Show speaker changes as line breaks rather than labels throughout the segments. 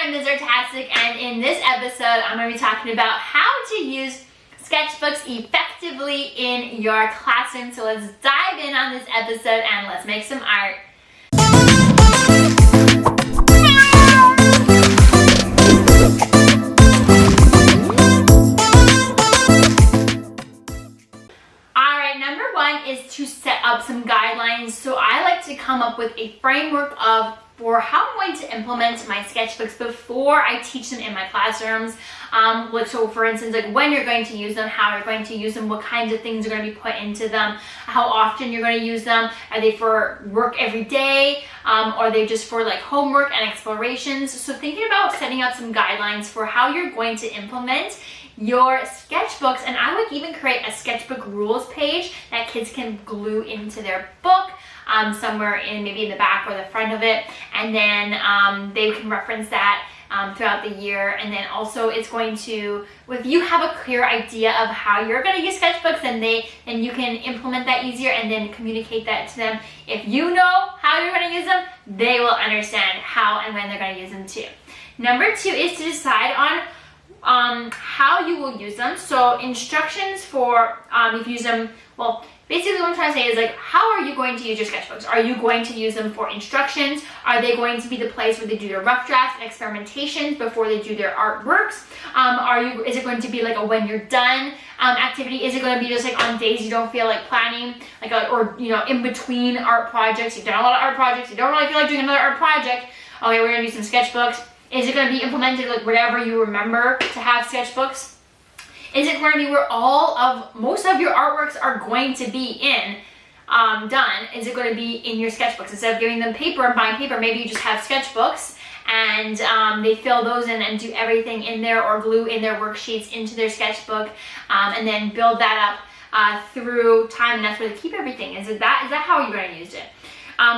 I'm Ms. Artastic, and in this episode, I'm going to be talking about how to use sketchbooks effectively in your classroom. So let's dive in on this episode and let's make some art. Alright, number one is to set up some guidelines. So I like to come up with a framework for how I'm going to implement my sketchbooks before I teach them in my classrooms. So for instance, like when you're going to use them, how you're going to use them, what kinds of things are going to be put into them, how often you're going to use them. Are they for work every day? Or are they just for like homework and explorations? So thinking about setting up some guidelines for how you're going to implement your sketchbooks, and I would even create a sketchbook rules page that kids can glue into their book. Somewhere maybe in the back or the front of it, and then they can reference that throughout the year. And then also it's going to, if you have a clear idea of how you're going to use sketchbooks, then you can implement that easier and then communicate that to them. If you know how you're going to use them, they will understand how and when they're going to use them too. Number two is to decide on how you will use them. So instructions for if you use them, well, basically what I'm trying to say is like, how are you going to use your sketchbooks? Are you going to use them for instructions? Are they going to be the place where they do their rough drafts and experimentations before they do their artworks? Is it going to be like a when you're done activity? Is it going to be just like on days you don't feel like planning, or in between art projects? You've done a lot of art projects, you don't really feel like doing another art project. Okay, we're gonna do some sketchbooks. Is it going to be implemented like whatever you remember to have sketchbooks? Is it going to be where most of your artworks are going to be done? Is it going to be in your sketchbooks? Instead of giving them paper and buying paper, maybe you just have sketchbooks and they fill those in and do everything in there, or glue in their worksheets into their sketchbook, and then build that up through time, and that's where they keep everything. Is that how you're going to use it?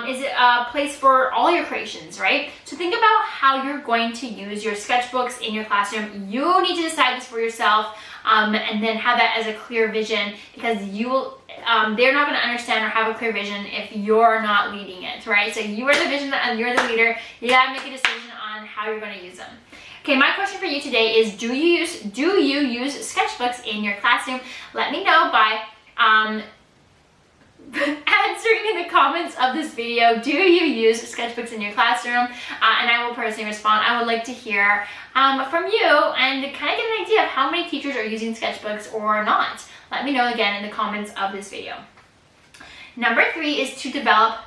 Is it a place for all your creations, right? So think about how you're going to use your sketchbooks in your classroom. You need to decide this for yourself, and then have that as a clear vision, because they're not going to understand or have a clear vision if you're not leading it, right? So you are the vision and you're the leader. You gotta make a decision on how you're going to use them. Okay, my question for you today is, do you use sketchbooks in your classroom? Let me know by answering in the comments of this video. Do you use sketchbooks in your classroom? And I will personally respond. I would like to hear from you and kind of get an idea of how many teachers are using sketchbooks or not. Let me know again in the comments of this video. Number three is to develop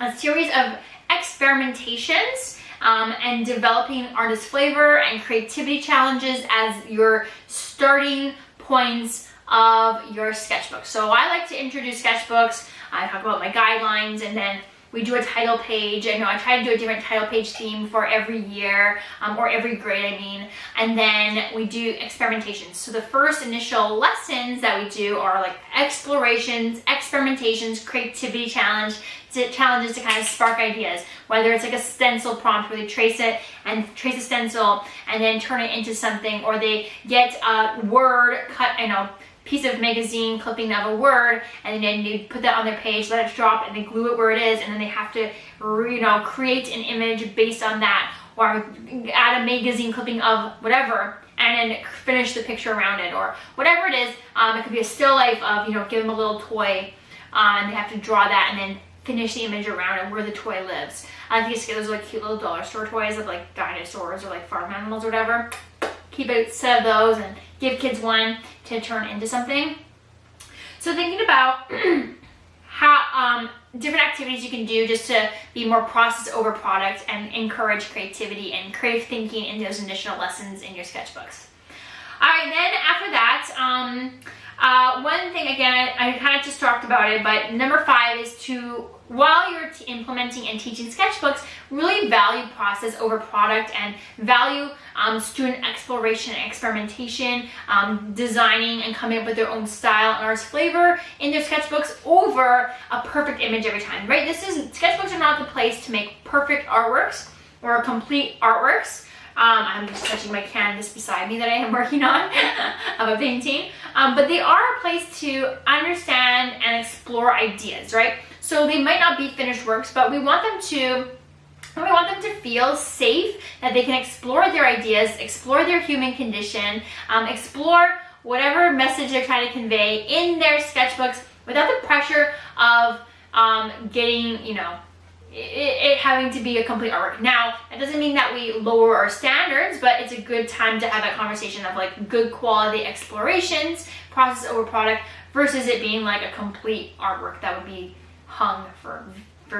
a series of experimentations and developing artist flavor and creativity challenges as your starting points of your sketchbook. So I like to introduce sketchbooks. I talk about my guidelines, and then we do a title page. I try to do a different title page theme for every year, or every grade, I mean. And then we do experimentations. So the first initial lessons that we do are like explorations, experimentations, creativity challenges to kind of spark ideas. Whether it's like a stencil prompt where they trace a stencil and then turn it into something, or they get a word cut, piece of magazine clipping of a word, and then they put that on their page, let it drop, and they glue it where it is, and then they have to create an image based on that, or add a magazine clipping of whatever, and then finish the picture around it, or whatever it is. It could be a still life of give them a little toy, and they have to draw that and then finish the image around it where the toy lives. I think get those like cute little dollar store toys of like dinosaurs or like farm animals or whatever. Keep a set of those and give kids one to turn into something. So thinking about how different activities you can do just to be more process over product and encourage creativity and creative thinking in those initial lessons in your sketchbooks. All right, then after that, one thing, again, I kind of just talked about it, but number 5 is to, while you're implementing and teaching sketchbooks, really value process over product and value student exploration and experimentation, designing and coming up with their own style and artist flavor in their sketchbooks over a perfect image every time, right? Sketchbooks are not the place to make perfect artworks or complete artworks. I'm just touching my canvas beside me that I am working on of a painting. But they are a place to understand and explore ideas, right? So they might not be finished works, but we want them to And we want them to feel safe, that they can explore their ideas, explore their human condition, explore whatever message they're trying to convey in their sketchbooks without the pressure of getting, it having to be a complete artwork. Now, that doesn't mean that we lower our standards, but it's a good time to have that conversation of like good quality explorations, process over product, versus it being like a complete artwork that would be hung for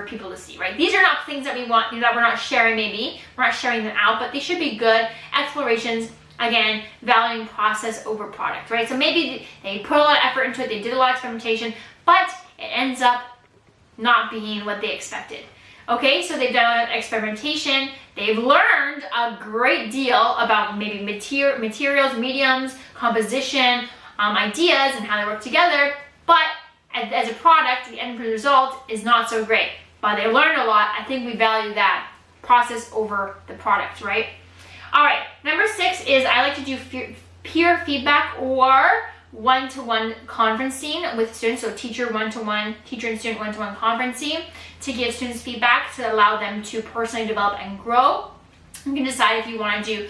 people to see, right? These are not things that we want, that we're not sharing maybe. We're not sharing them out, but they should be good explorations. Again, valuing process over product, right? So maybe they put a lot of effort into it, they did a lot of experimentation, but it ends up not being what they expected. Okay, so they've done a lot of experimentation, they've learned a great deal about maybe materials, mediums, composition, ideas, and how they work together, but as a product, the end result is not so great. But they learned a lot. I think we value that process over the product, right? All right, number 6 is I like to do peer feedback or one-to-one conferencing with students, so teacher and student one-to-one conferencing to give students feedback to allow them to personally develop and grow. You can decide if you want to do,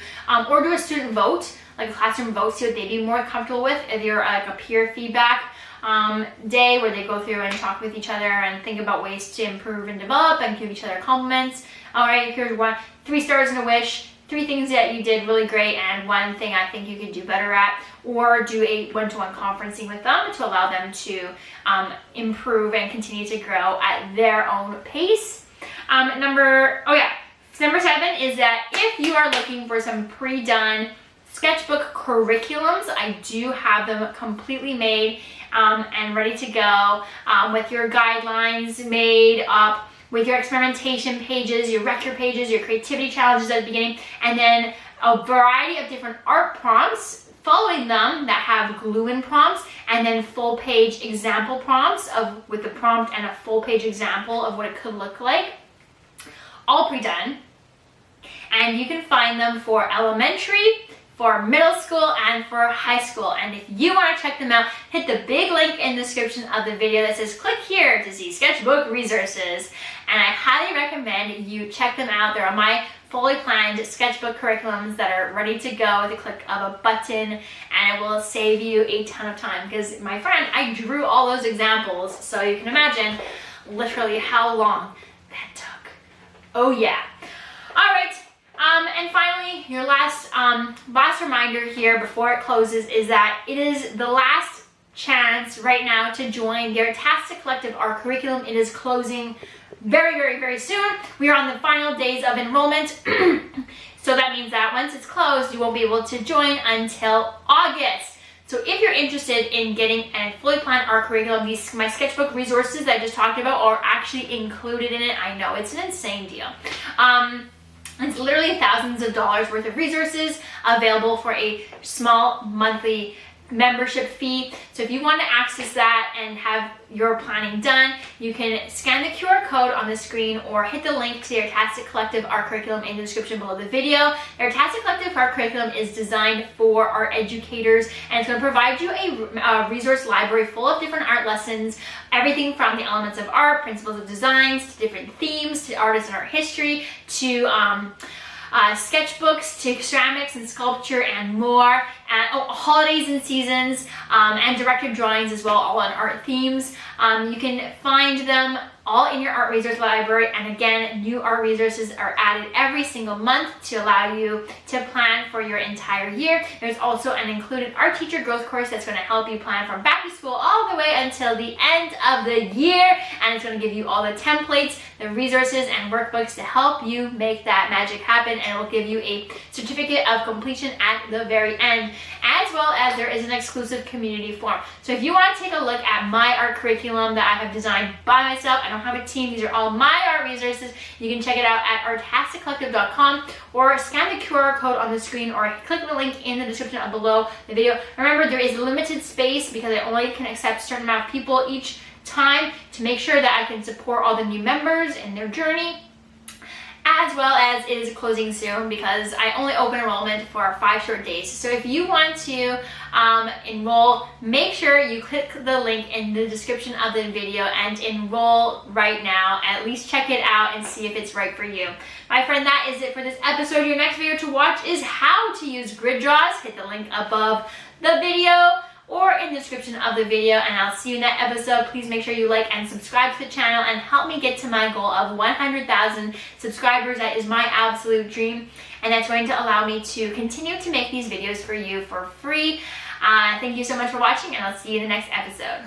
or do a student vote, like a classroom vote, see what they'd be more comfortable with if you're like a peer feedback day where they go through and talk with each other and think about ways to improve and develop and give each other compliments. All right, here's 3 stars and a wish, 3 things that you did really great and 1 thing I think you could do better at, or do a one-to-one conferencing with them to allow them to improve and continue to grow at their own pace. Number 7 is that if you are looking for some pre-done sketchbook curriculums, I do have them completely made and ready to go with your guidelines made up, with your experimentation pages, your record pages, your creativity challenges at the beginning, and then a variety of different art prompts following them that have glue-in prompts, and then full-page example prompts with the prompt and a full-page example of what it could look like, all pre-done. And you can find them for elementary, for middle school, and for high school. And if you want to check them out, hit the big link in the description of the video that says click here to see sketchbook resources. And I highly recommend you check them out. They're my fully planned sketchbook curriculums that are ready to go with a click of a button, and it will save you a ton of time because, my friend, I drew all those examples, so you can imagine literally how long that took. Oh yeah. All right. And finally, your last reminder here before it closes is that it is the last chance right now to join the Artastic Collective Art Curriculum. It is closing very, very, very soon. We are on the final days of enrollment. So that means that once it's closed, you won't be able to join until August. So if you're interested in getting a fully planned art curriculum, my sketchbook resources that I just talked about are actually included in it. I know, it's an insane deal. It's literally thousands of dollars worth of resources available for a small monthly membership fee. So if you want to access that and have your planning done, you can scan the QR code on the screen or hit the link to the Artastic Collective Art Curriculum in the description below the video. The Artastic Collective Art Curriculum is designed for art educators, and it's going to provide you a resource library full of different art lessons, everything from the elements of art, principles of designs, to different themes, to artists and art history, to sketchbooks, to ceramics and sculpture and more, and holidays and seasons, and directed drawings as well, all on art themes. You can find them all in your art resource library, and again, new art resources are added every single month to allow you to plan for your entire year. There's also an included art teacher growth course that's going to help you plan from back to school all the way until the end of the year, and it's going to give you all the templates, the resources, and workbooks to help you make that magic happen, and it will give you a certificate of completion at the very end, as well as there is an exclusive community forum. So if you want to take a look at my art curriculum that I have designed by myself, I don't have a team, these are all my art resources, you can check it out at artasticcollective.com, or scan the QR code on the screen, or click the link in the description below the video. Remember, there is limited space because I only can accept a certain amount of people each time to make sure that I can support all the new members in their journey. as well as it is closing soon because I only open enrollment for 5 short days. So if you want to enroll, make sure you click the link in the description of the video and enroll right now. At least check it out and see if it's right for you. My friend, that is it for this episode. Your next video to watch is how to use grid draws. Hit the link above the video or in the description of the video, and I'll see you in that episode. Please make sure you like and subscribe to the channel and help me get to my goal of 100,000 subscribers. That is my absolute dream, and that's going to allow me to continue to make these videos for you for free. Thank you so much for watching, and I'll see you in the next episode.